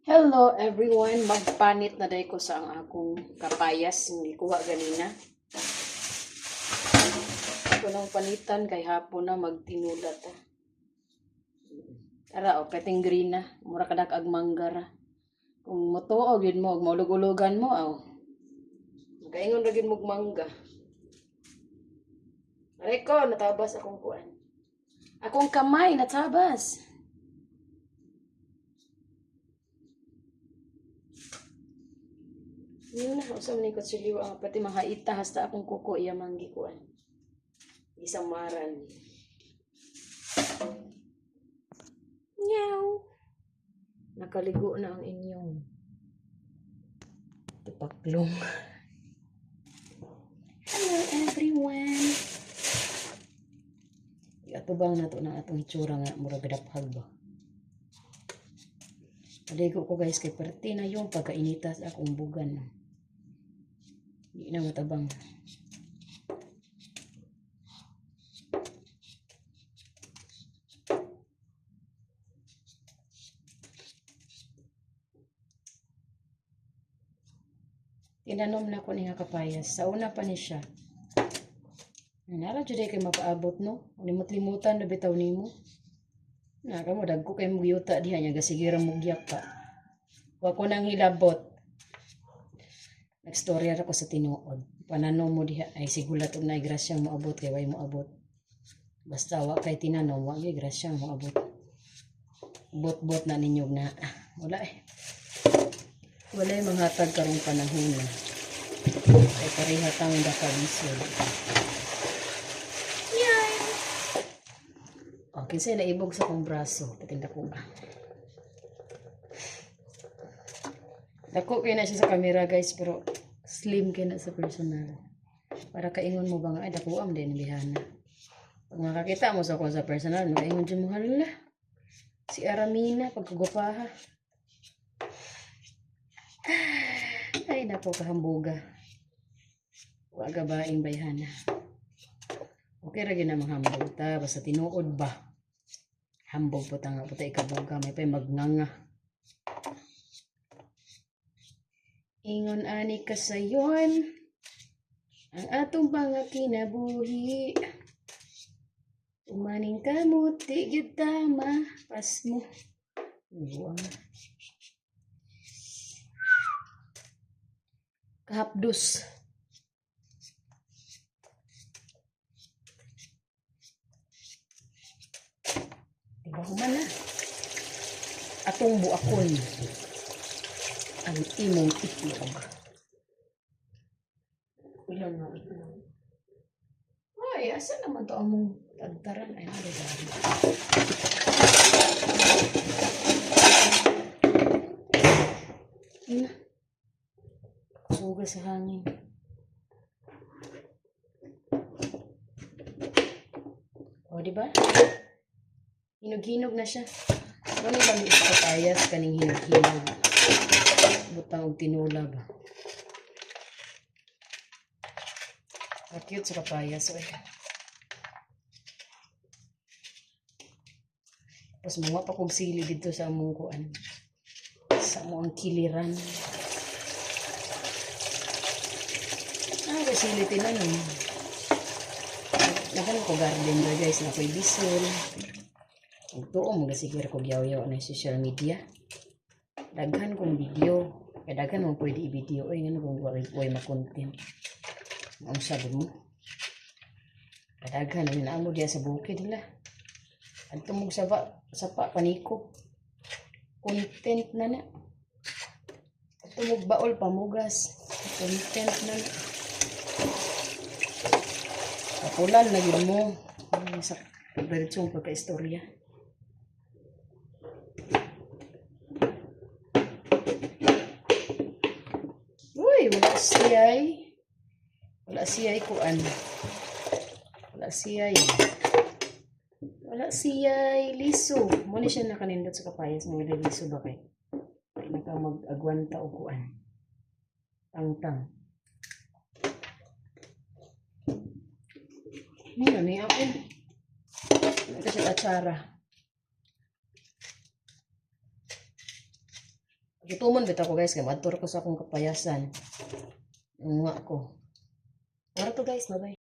Hello everyone, magpanit na day ko sa ang akong kapayas hindi kuha ganina. Ito nang panitan kay hapon na magtinulat. Tara o kating green na, mura kadak ag manggara. Kung motuog yun mo, maulog-ulugan mo aw. Kaingon ra gyud mo mangga. Aray ko, natabas akong kuan. Akong kamay natabas. Yun na, usam ni kutsiliw ang pati mga ita hasta akong kuko iya manggikuan. Isang maran. Meow. Nakaligo na ang inyong tupaklong. Hello everyone. Atubang na to ng atong itsura nga murag daphag ba. Paligo ko guys kay perti na yung pagkainitas akong bugan. Hindi na matabang. Tinanom na ko ni nga kapayas. Sa una pa ni siya. Nara jud kay mapaabot no. Limot-limutan na bitaw nimo. Na kamo dagko kay mugiyuta diha nya gasigira mugyak pa. Wa ko nang hilabot. Nagstorya ra ko sa tinuod. Pananom mo diha ay sigulat og naay grasyang moabot kay way moabot. Basta wa kay tinanom wa gyud grasyang moabot. Bot-bot na ninyo na wala eh. Walay manghatag karong panahon na. Ay parihatang dakalisod. Yay! Okay, say naibog sa kong braso. Patinda ko ba. Dako kayo na siya sa camera guys, pero slim kayo na sa personal. Para kaingon mo ba nga, ay dako am din bihana. Pag makakita mo sa ko sa personal, makaingon dyan mo, hala. Si Aramina, pagkugupaha. Ay, nako kahambuga. Waga ba ang bayhana. Okay ra gyud na manghambog ta basta tinuod ba. Hambog po tanga puta ikabuga may pay magnganga. Ingon ani kasayon ang atong mga kinabuhi. Umaning kamuti gyud tama pas mo. Buang. Kahapdos. Diba human na? Atong buakon. Ang imong itlog. Ilan na itlog? Ay, asa naman to among tagtaran? Ay, nalagay. Ina. Suga sa hangin. O, diba? Hinog-hinog na siya. Ano lang yung kapayas kaning hinog-hinog. Butang og tinula ba? Cute sa kapayas. Oy. Tapos mga pa kong sili dito sa among kuan. Sa among kiliran. Sili tinanom. Nakan ko garden ba guys. Nakoy bisol. Ito o mga siguro ko yaw-yaw na social media. Daghan kong video. Kaya daghan mong pwede i-video. Ay nga kung way makontent. Ang sabi mo. Kaya daghan ang naamo diya sa bukid nila. At tumog sa paniko. Content na na. At tumog baol pamugas. Content na na. Kapulan na yun mo. Sa pagdaritsong pagka-istorya. Uy, wala siyay. Wala siyay kuan. Wala siyay. Wala siyay. Liso. Muna siya nakanindot sa kapayas. Mga liso ba kay? Ay naka mag-agwanta o kuan. Tang-tang. Ano ni ako? Ito siya atsara. Gutumon bitaw ko guys kay madtor ko sa akong kapayasan. Nga ko. Wala to guys, bye-bye.